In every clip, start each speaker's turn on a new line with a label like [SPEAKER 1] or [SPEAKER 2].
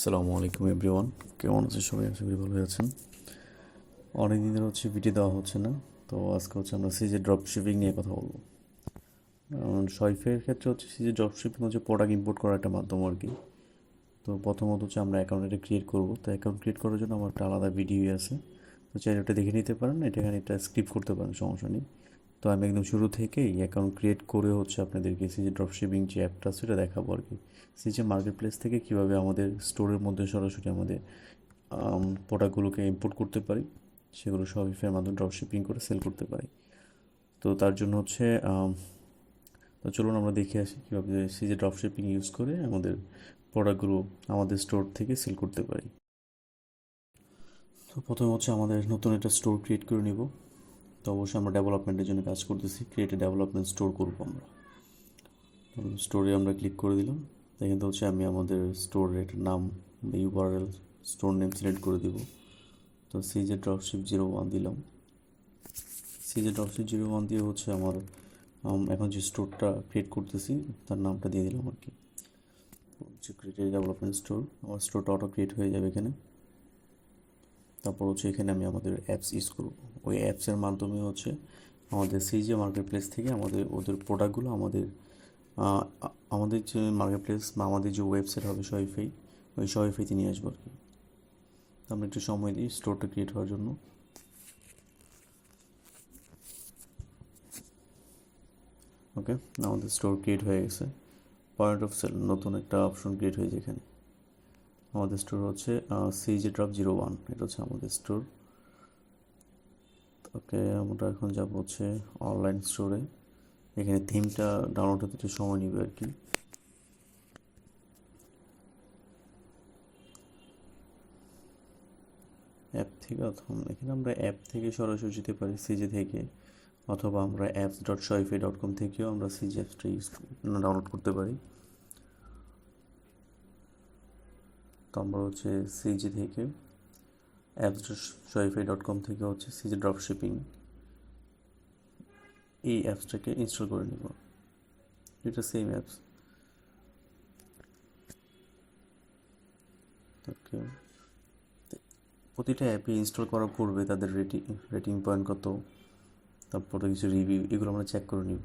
[SPEAKER 1] আসসালামু আলাইকুম এভরিওয়ান, কেমন আছেন সবাই? আশা করি ভালো আছেন। অনেক দিন ধরে ভিডিও দেওয়া হচ্ছে না, তো আজকে আমরা সিজে ড্রপ শিপিং নিয়ে কথা বলবো। শপিফাইয়ের ক্ষেত্রে সিজে ড্রপ শিপিং প্রোডাক্ট ইম্পোর্ট করার একটা মাধ্যম আর কি। তো প্রথমত আমরা অ্যাকাউন্ট এটা ক্রিয়েট করবো। তো অ্যাকাউন্ট ক্রিয়েট করার জন্য আমার একটা আলাদা ভিডিও আছে, তো চাইলে ওটা দেখে নিতে পারেন। এখানে একটা স্ক্রিপ্ট করতে পারেন, সমস্যা নেই। তো আমি একদম শুরু থেকেই অ্যাকাউন্ট ক্রিয়েট করে আপনাদেরকে সিজে ড্রপ শিপিং যে অ্যাপটা আছে সেটা দেখাবো আর কি। সিজে মার্কেট প্লেস থেকে কীভাবে আমাদের স্টোরের মধ্যে সরাসরি আমাদের প্রোডাক্টগুলোকে ইম্পোর্ট করতে পারি, সেগুলো শপিফাইয়ের মাধ্যমে ড্রপ শিপিং করে সেল করতে পারি। তো তার জন্য তো চলুন আমরা দেখে আসি কীভাবে সিজে ড্রপ শিপিং ইউজ করে আমাদের প্রোডাক্টগুলো আমাদের স্টোর থেকে সেল করতে পারি। তো প্রথমে আমাদের নতুন একটা স্টোর ক্রিয়েট করে নিব। তো অবশ্যই আমরা ডেভেলপমেন্টের জন্য কাজ করতেছি, ক্রিয়েট ডেভেলপমেন্ট স্টোর করবো আমরা। স্টোরে আমরা ক্লিক করে দিলাম। এখান থেকে আমি আমাদের স্টোরের নাম বা ইউআরএল স্টোর নেম সিলেক্ট করে দিব। তো সিজে ড্রপশিপ 01 দিলাম। সিজে ড্রপশিপ 01 দিয়ে আমার এখন যে স্টোরটা ক্রিয়েট করতেছি তার নামটা দিয়ে দিলাম আর কি। ক্রিয়েট ডেভেলপমেন্ট স্টোর, আমার স্টোরটা অটো ক্রিয়েট হয়ে যাবে এখানে। তারপর এখানে আমি আমাদের অ্যাপস ইউজ করব। ওই অ্যাপসের মাধ্যমে আমাদের সিজে মার্কেট প্লেস থেকে ওদের প্রোডাক্টগুলো আমাদের যে মার্কেট প্লেস বা আমাদের যে ওয়েবসাইট হবে শপিফাই, ওই শপিফাইতে নিয়ে আসবো আর কি। আমরা একটু সময় দিই স্টোরটা ক্রিয়েট হওয়ার জন্য। ওকে, আমাদের স্টোর ক্রিয়েট হয়ে গেছে। পয়েন্ট অফ সেল নতুন একটা অপশন ক্রিয়েট হয়েছে এখানে। আমাদের স্টোর সিজে ড্রপ 01, এটা আমাদের স্টোর। ওকে, আমরা এখন যাব অনলাইন স্টোরে। এখানে থিমটা ডাউনলোড হতে একটু সময় নেবে আর কি। অ্যাপ থেকে এখানে আমরা অ্যাপ থেকে সরাসরি যেতে পারি সিজে থেকে, অথবা আমরা apps.shopify.com থেকেও আমরা সিজে অ্যাপসটা ডাউনলোড করতে পারি। তো আমরা সিজে থেকে apps.shopify.com থেকে সিজে ড্রপ শিপিং এই অ্যাপসটাকে ইনস্টল করে নিব। এটা সেম অ্যাপস। ওকে, প্রতিটা অ্যাপে ইনস্টল করার পূর্বে তাদের রেটিং পয়েন্ট কত, তারপরে কিছু রিভিউ, এগুলো আমরা চেক করে নিব।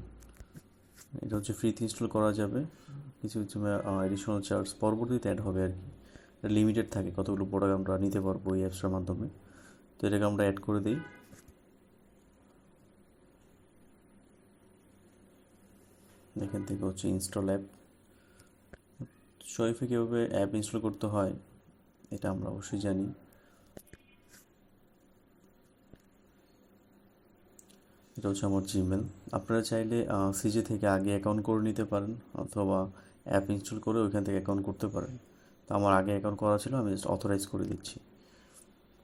[SPEAKER 1] এটা ফ্রিতে ইনস্টল করা যাবে, কিছু কিছু এডিশনাল চার্জ পরবর্তীতে অ্যাড হবে আর কি। এটা লিমিটেড থাকে কতগুলো প্রোডাক্ট আমরা নিতে পারবো এই অ্যাপসটার মাধ্যমে। তো এটাকে আমরা অ্যাড করে দিই। এখান থেকে ইনস্টল অ্যাপ। শপিফাই কীভাবে অ্যাপ ইনস্টল করতে হয় এটা আমরা অবশ্যই জানি। এটা আমার জিমেল। আপনারা চাইলে সিজে থেকে আগে অ্যাকাউন্ট করে নিতে পারেন, অথবা অ্যাপ ইনস্টল করে ওইখান থেকে অ্যাকাউন্ট করতে পারেন। তো আমার আগে অ্যাকাউন্ট করা ছিল, আমি জাস্ট অথরাইজ করে দিচ্ছি।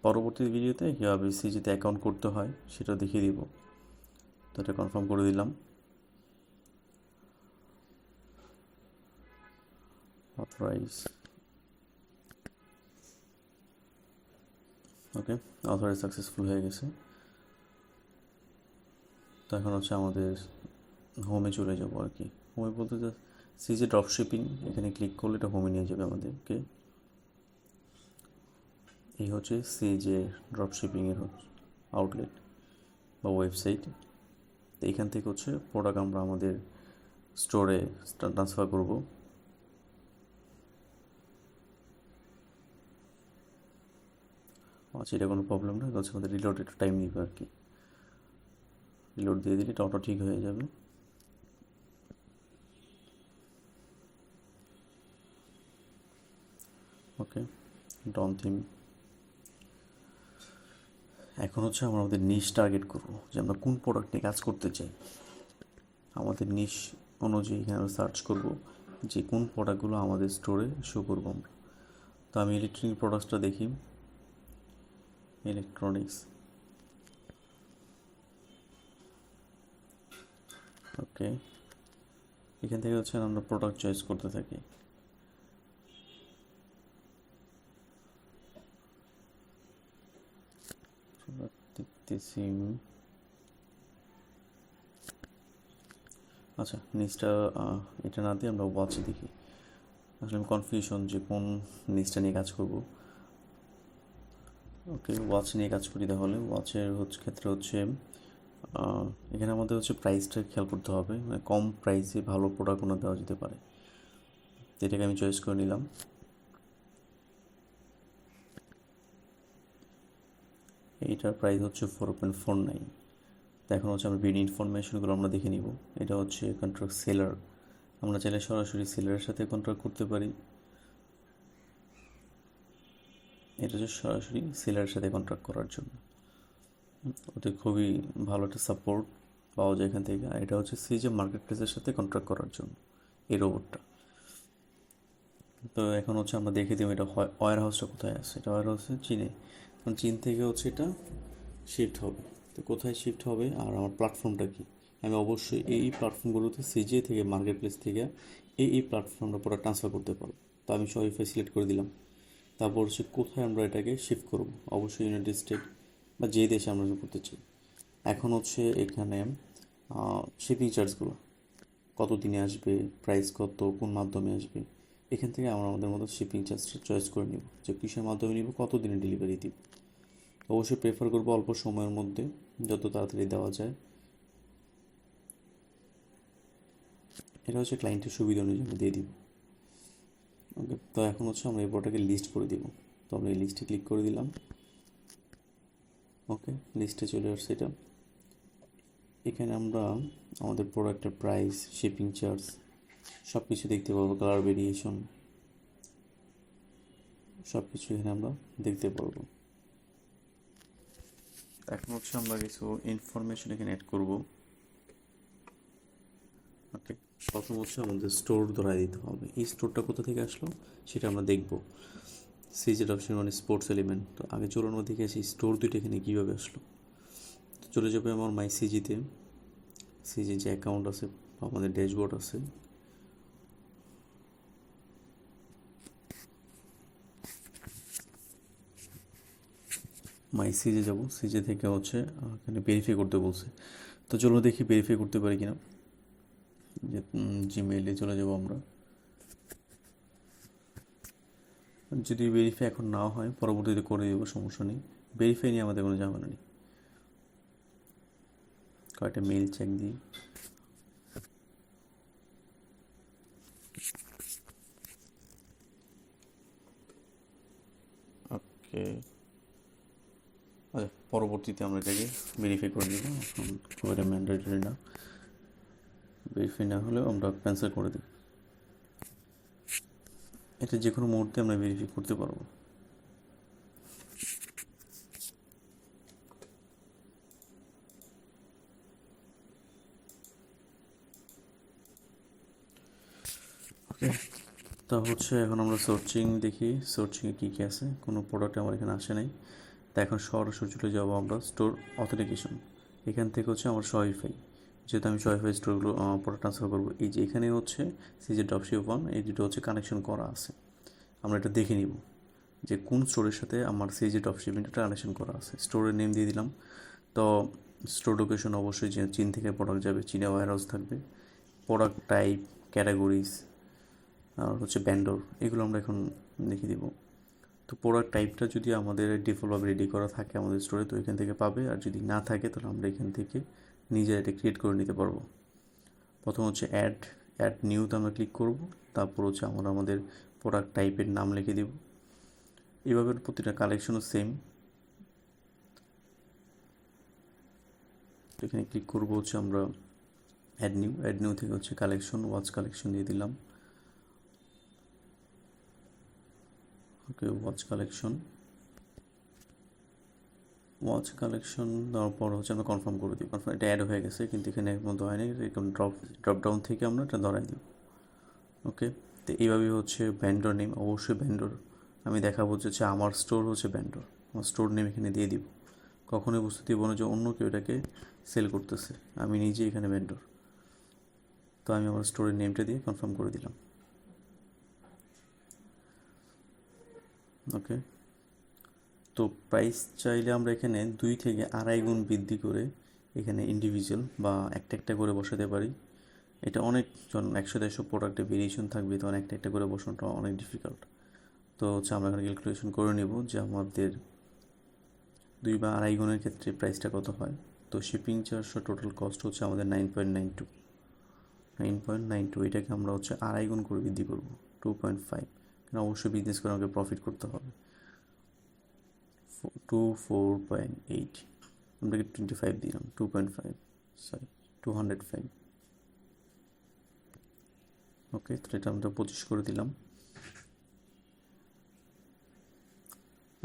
[SPEAKER 1] পরবর্তী ভিডিওতে কীভাবে সিজিতে অ্যাকাউন্ট করতে হয় সেটা দেখিয়ে দিব। তো এটা কনফার্ম করে দিলাম। অথরাইজ। ওকে, অথরাইজ সাকসেসফুল হয়ে গেছে। তো এখন আমাদের হোমে চলে যাব আর কি। হোমে বলতে সিজে ড্রপ শিপিং, এখানে ক্লিক করলে এটা হোমে নিয়ে যাবে আমাদেরকে। এই সিজে ড্রপ শিপিংয়ের আউটলেট বা ওয়েবসাইট। তো এইখান থেকে প্রোডাক্ট আমরা আমাদের স্টোরে ট্রান্সফার করব। আচ্ছা, এটা কোনো প্রবলেম না, আমাদের রিলোড একটু টাইম নিবে আর কি। রিলোড দিয়ে দিলে এটা অটো ঠিক হয়ে যাবে। ওকে, ডন থিম। এখন আমরা আমাদের নিশ টার্গেট করব, যে আমরা কোন প্রোডাক্ট নিয়ে কাজ করতে চাই। আমাদের নিশ অনুযায়ী এখানে আমরা সার্চ করব যে কোন প্রোডাক্টগুলো আমাদের স্টোরে শো করবো আমরা। তো আমি ইলেকট্রনিক প্রোডাক্টসটা দেখি, ইলেকট্রনিক্স। ওকে, এখান থেকে আমরা প্রোডাক্ট চয়েস করতে থাকি। দেখতেছি। আচ্ছা, নিচটা এটা না দিয়ে আমরা ওয়াচ দেখি। আসলে আমি কনফিউশন যে কোন নিচটা নিয়ে কাজ করব। ওকে, ওয়াচ নিয়ে কাজ করি তাহলে। ওয়াচের ক্ষেত্রে হচ্ছে এখানে আমাদের হচ্ছে প্রাইসটা খেয়াল করতে হবে, মানে কম প্রাইসে ভালো প্রোডাক্ট কোনো দেওয়া যেতে পারে। এটাকে আমি চয়েস করে নিলাম। এইটার প্রাইস হচ্ছে 4.49। তো এখন হচ্ছে আমরা বিড ইনফরমেশনগুলো আমরা দেখে নিব। এটা হচ্ছে কন্ট্রাক্ট সেলার, আমরা চাইলে সরাসরি সেলারের সাথে কন্ট্রাক্ট করতে পারি। এটা হচ্ছে সরাসরি সেলারের সাথে কন্ট্রাক্ট করার জন্য, ওতে খুবই ভালো একটা সাপোর্ট পাওয়া যায় এখান থেকে। আর এটা হচ্ছে সিজে মার্কেট প্লেসের সাথে কন্ট্রাক্ট করার জন্য এই রোবটটা। তো এখন হচ্ছে আমরা দেখে দিব এটা ওয়্যার হাউসটা কোথায় আছে। এটা ওয়্যার হাউসে চীনে, কারণ চীন থেকে হচ্ছে এটা শিফট হবে। তো কোথায় শিফট হবে আর আমার প্ল্যাটফর্মটা কি, আমি অবশ্যই এই প্ল্যাটফর্মগুলোতে সিজে থেকে মার্কেট প্লেস থেকে এই প্ল্যাটফর্মটা পুরো ট্রান্সফার করতে পারবো। তো আমি শপিফাই সিলেক্ট করে দিলাম। তারপর হচ্ছে কোথায় আমরা এটাকে শিফট করব, অবশ্যই ইউনাইটেড স্টেট বা যে দেশে আমরা করতে চাই। এখন হচ্ছে এখানে শিপিং চার্জগুলো কত দিনে আসবে, প্রাইস কত, কোন মাধ্যমে আসবে, এখান থেকে আমরা আমাদের মতো শিপিং চার্জটা চয়েস করে নিব যে কিসের মাধ্যমে নিব, কত দিনে ডেলিভারি দিব। অবশ্যই প্রেফার করবো অল্প সময়ের মধ্যে, যত তাড়াতাড়ি দেওয়া যায়। এটা হচ্ছে ক্লায়েন্টের সুবিধা অনুযায়ী আমরা দিয়ে দিব। ওকে, তো এখন হচ্ছে আমরা এই প্রোডাক্টকে লিস্ট করে দিব। তো আমরা এই লিস্টে ক্লিক করে দিলাম। ওকে, লিস্টে চলে আসছে এটা। এখানে আমরা আমাদের প্রোডাক্টের প্রাইস, শিপিং চার্জ সব কিছু দেখতে পারবো, কালার ভেরিয়েশন সব কিছু এখানে আমরা দেখতে পারবো। এখন হচ্ছে আমরা কিছু ইনফরমেশন এখানে অ্যাড করব। ওকে, প্রথম হচ্ছে আমাদের স্টোর ধরাই দিতে হবে। এই স্টোরটা কোথা থেকে আসলো সেটা আমরা দেখব। সিজেড অপশন মানে স্পোর্টস এলিমেন্ট। তো আগে চলুন আমরা দেখে আসি স্টোর দুইটা এখানে কীভাবে আসলো। তো চলে যাবে আমার মাই সিজিতে, সিজি যে অ্যাকাউন্ট আছে বা আমাদের ড্যাশবোর্ড আছে, মাই সিজে যাব। সিজে থেকে হচ্ছে এখানে ভেরিফাই করতে বলছে। তো চলো দেখি ভেরিফাই করতে পারি কিনা। যে জিমেইলে চলে যাব আমরা। যদি ভেরিফাই এখন না হয় পরবর্তীতে করে দেবো, সমস্যা নেই। ভেরিফাই নিয়ে আমাদের কোনো ঝামেলা নেই। কয়েকটা মেইল চেক দিই। ওকে, আচ্ছা, পরবর্তীতে আমরা এটাকে ভেরিফাই করে নেব, এখন খুব একটা ম্যান্ডেটরি না। ভেরিফাই না হলেও আমরা ক্যান্সেল করে দিই। এটা যে কোনো মুহূর্তে আমরা ভেরিফাই করতে পারবো। ওকে, তা হচ্ছে এখন আমরা সার্চিং দেখি, সার্চিংয়ে কী কী আছে। কোনো প্রোডাক্ট আমার এখানে আসে নাই। তা এখন সরাসরি চলে যাবো আমরা স্টোর অথেন্টিকেশন। এখান থেকে হচ্ছে আমার শপিফাই, যেহেতু আমি শপিফাই স্টোরগুলো প্রোডাক্ট ট্রান্সফার করবো। এই যে এখানে হচ্ছে সিজে ড্রপশিপ 1, এই দুটো হচ্ছে কানেকশন করা আছে। আমরা এটা দেখে নিব যে কোন স্টোরের সাথে আমার সিজে ড্রপশিপিংটা কানেকশন করা আছে। স্টোরের নেম দিয়ে দিলাম। তো স্টোর লোকেশন অবশ্যই যে চীন থেকে প্রোডাক্ট যাবে, চীনে ওয়্যার হাউস থাকবে। প্রোডাক্ট টাইপ, ক্যাটাগরিজ আর হচ্ছে ব্যান্ডর, এগুলো আমরা এখন লিখে দিব। তো প্রোডাক্ট টাইপটা যদি আমাদের ডিফল্টভাবে রেডি করা থাকে আমাদের স্টোরে, তো এখান থেকে পাবে। আর যদি না থাকে তাহলে আমরা এখান থেকে নিজে এটা ক্রিয়েট করে নিতে পারবো। প্রথম হচ্ছে অ্যাড নিউতে আমরা ক্লিক করব। তারপর হচ্ছে আমরা আমাদের প্রোডাক্ট টাইপের নাম লিখে দেব। এইভাবে প্রতিটা কালেকশনও সেম। এখানে ক্লিক করব হচ্ছে আমরা অ্যাড নিউ থেকে হচ্ছে কালেকশন, ওয়াচ কালেকশন দিয়ে দিলাম। ওকে, ওয়াচ কালেকশন দেওয়ার পর হচ্ছে আমরা কনফার্ম করে দিই। কনফার্ম, এটা অ্যাড হয়ে গেছে কিন্তু এখানে এখন হয়নি। এখন ড্রপ ডাউন থেকে আমরা এটা ধরাই দিব। ওকে, তো এইভাবেই হচ্ছে ভ্যান্ডর নেম, অবশ্যই ভ্যান্ডর আমি দেখাবো হচ্ছে আমার স্টোর হচ্ছে ভ্যান্ডর। আমার স্টোর নেম এখানে দিয়ে দিব। কখনোই বুঝতে দিব না যে অন্য কেউ এটাকে সেল করতেছে, আমি নিজে এখানে ভ্যান্ডর। তো আমি আমার স্টোরের নেমটা দিয়ে কনফার্ম করে দিলাম। ওকে, তো প্রাইস চাইলে আমরা এখানে 2 থেকে 2.5 গুণ বৃদ্ধি করে এখানে ইন্ডিভিজুয়াল বা একটা একটা করে বসাতে পারি। এটা অনেক জন 100-150 প্রোডাক্টে ভেরিয়েশন থাকবে, তখন একটা একটা করে বসানোটা অনেক ডিফিকাল্ট। তো হচ্ছে আমরা এখানে ক্যালকুলেশন করে নেব যে আমাদের 2 বা 2.5 গুণের ক্ষেত্রে প্রাইসটা কত হয়। তো শিপিং চার্জ টোটাল কস্ট হচ্ছে আমাদের 9.92, এটাকে আমরা হচ্ছে 2.5 গুণ করে বৃদ্ধি করবো 2.5, কারণ অবশ্যই বিজনেস করে আমাকে প্রফিট করতে হবে। 4.8, আমরা 25 দিলাম, 2.5, সরি 205। ওকে, তো এটা আমরা 25 করে দিলাম।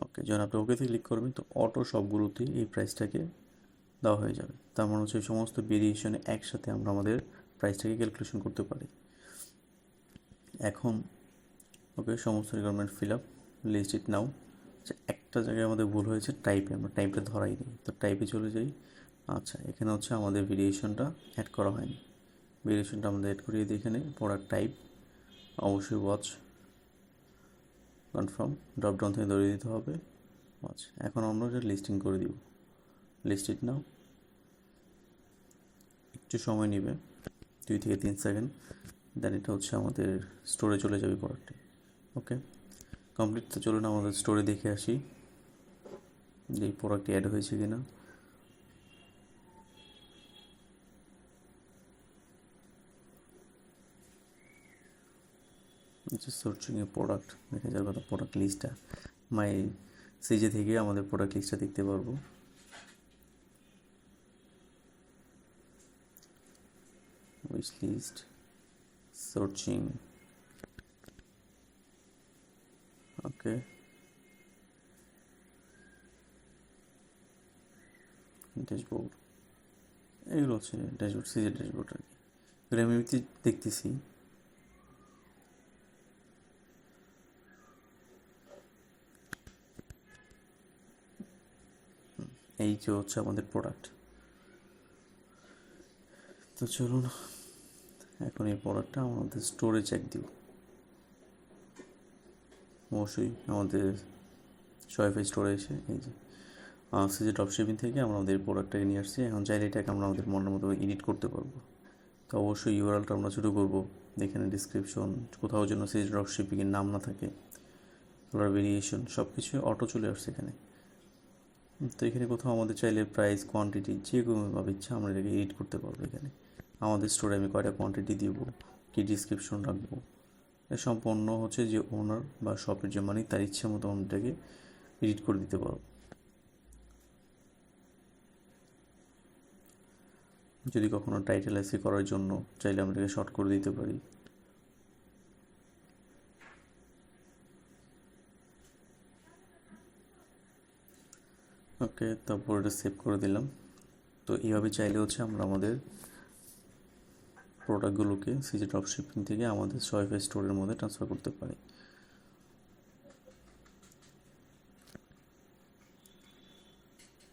[SPEAKER 1] ওকে, যখন আপনি ওকেতে ক্লিক করবেন তো অটো সবগুলোতেই এই প্রাইসটাকে দেওয়া হয়ে যাবে। তার মানে হচ্ছে সমস্ত ভেরিয়েশনে একসাথে আমরা আমাদের প্রাইসটাকে ক্যালকুলেশন করতে পারি। এখন ওকে, সমস্ত রিকোয়ারমেন্ট ফিল আপ, লিস্ট ইট নাও। আচ্ছা, একটা জায়গায় আমাদের ভুল হয়েছে টাইপে, আমরা টাইপটা ধরাই নি, তো টাইপে চলে যাই। আচ্ছা, এখানে হচ্ছে আমাদের ভেরিয়েশনটা অ্যাড করা হয়নি, ভেরিয়েশনটা আমাদের অ্যাড করিয়ে দিই। এখানে প্রোডাক্ট টাইপ অবশ্যই ওয়াচ, কনফার্ম, ড্রপডাউন থেকে ধরিয়ে দিতে হবে ওয়াচ। এখন আমরা এটা লিস্টিং করে দিব, লিস্ট ইট নাও। একটু সময় নেবে, 2 থেকে 3 সেকেন্ড, দেন এটা হচ্ছে আমাদের স্টোরে চলে যাবে প্রোডাক্টে। ওকে, কমপ্লিট। তো চলুন আমাদের স্টোরে দেখে আসি যে এই প্রোডাক্টটি অ্যাড হয়েছে কিনা। সার্চিং এ প্রোডাক্ট দেখা যাবে, কথা প্রোডাক্ট লিস্টটা মাই সিজে থেকে আমাদের প্রোডাক্ট লিস্টটা দেখতে পারবো। উইশ লিস্ট, সার্চিং, ওকে, ড্যাশবোর্ড, এগুলো হচ্ছে ড্যাশবোর্ড, সিজে ড্যাশবোর্ড আর কি। এগুলো আমি দেখতেছি। এই যে হচ্ছে আমাদের প্রোডাক্ট। তো চলুন এখন এই প্রোডাক্টটা আমাদের স্টোরে চেক দিব। অবশ্যই আমাদের শপিফাই স্টোরে এসে এই যে সিজে ড্রপশিপিং থেকে আমরা আমাদের প্রোডাক্টটাকে নিয়ে আসছি। এখন চাইলে এটাকে আমরা আমাদের মনের মতো এডিট করতে পারবো। তো অবশ্যই ইউআরএলটা আমরা ছোটো করবো, এখানে ডিসক্রিপশন, কোথাও যেন সিজে ড্রপশিপিংয়ের নাম না থাকে, কালার ভেরিয়েশন সব কিছু অটো চলে আসছে এখানে। তো এখানে কোথাও আমাদের চাইলে প্রাইস, কোয়ান্টিটি যে কোনোভাবে ইচ্ছা আমরা এটাকে এডিট করতে পারবো। এখানে আমাদের স্টোরে আমি কয়টা কোয়ান্টিটি দিব, কী ডিসক্রিপশন রাখবো, সম্পূর্ণ হচ্ছে যে ওনার বা শপের যে মালিক তার ইচ্ছা মতো আমরা এটাকে এডিট করে দিতে পারবো। যদি কখনো টাইটেল এসে করার জন্য চাইলে আমরা এটাকে শর্ট করে দিতে পারি। ওকে, তারপর এটা সেভ করে দিলাম। তো এইভাবে চাইলে হচ্ছে আমরা আমাদের প্রোডাক্টগুলোকে সিজি ড্রপশিপিং থেকে আমাদের শপিফাই স্টোরের মধ্যে ট্রান্সফার করতে পারি।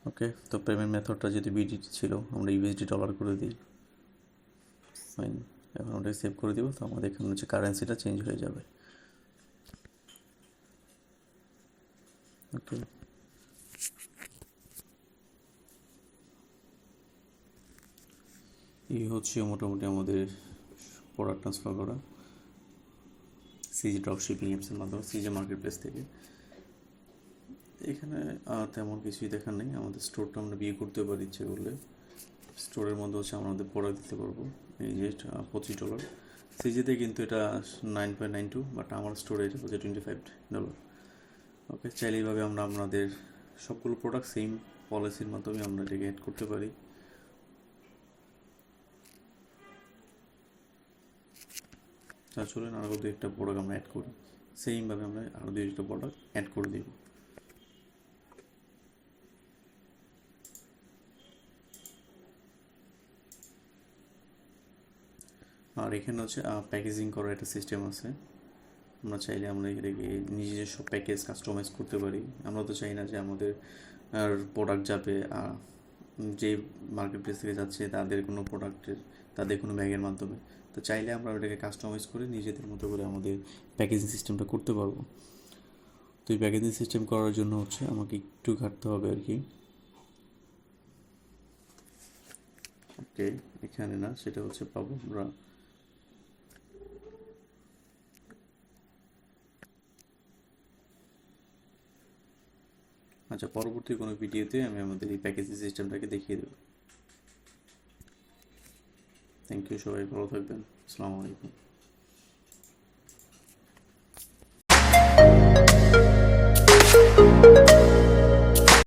[SPEAKER 1] ওকে, তো পেমেন্ট মেথডটা যদি বিডিটি ছিল আমরা ইউএসডি ডলার করে দিই। ফাইন, এখন ওটাকে সেভ করে দিব। তো আমাদের এখানে হচ্ছে কারেন্সিটা চেঞ্জ হয়ে যাবে। ওকে, এই হচ্ছে মোটামুটি আমাদের প্রোডাক্ট ট্রান্সফার করা সিজি ড্রপশিপিং অ্যাপসের মাধ্যমে, সিজি মার্কেট প্লেস থেকে। এখানে তেমন কিছুই দেখার নেই। আমাদের স্টোরটা আমরা বিয়ে করতে পারি ইচ্ছে করলে। স্টোরের মধ্যে হচ্ছে আমরা আমাদের প্রোডাক্ট দিতে পারবো। এই যে $25, সিজিতে কিন্তু এটা 9.92, বাট আমার স্টোরে এটা হচ্ছে $25। ওকে, চাইলে এইভাবে আমরা আপনাদের সবগুলো প্রোডাক্ট সেম পলিসির মাধ্যমে আমরা এটাকে অ্যাড করতে পারি। তা চলুন আরও দু একটা প্রোডাক্ট আমরা অ্যাড করি। সেমভাবে আমরা আরও দু একটা প্রোডাক্ট অ্যাড করে দিব। আর এখানে হচ্ছে প্যাকেজিং করার একটা সিস্টেম আছে। আমরা চাইলে আমরা এটাকে নিজস্ব প্যাকেজ কাস্টমাইজ করতে পারি। আমরা তো চাই না যে আমাদের প্রোডাক্ট যাবে যে মার্কেট প্লেস থেকে যাচ্ছে তাদের কোনো ব্যাগের মাধ্যমে। তো চাইলে আমরা ওটাকে কাস্টমাইজ করে নিজেদের মতো করে আমাদের প্যাকেজিং সিস্টেমটা করতে পারবো। তো এই প্যাকেজিং সিস্টেম করার জন্য হচ্ছে আমাকে একটু ঘাটতে হবে আর কি। ওকে, এখানে না, সেটা হচ্ছে পাবো আমরা আচ্ছা, পরবর্তী কোনো ভিডিওতে আমি আমাদের এই প্যাকেজিং সিস্টেমটাকে দেখিয়ে দেবো। থ্যাংক ইউ, সবাই ভালো থাকবেন। আসসালামু আলাইকুম।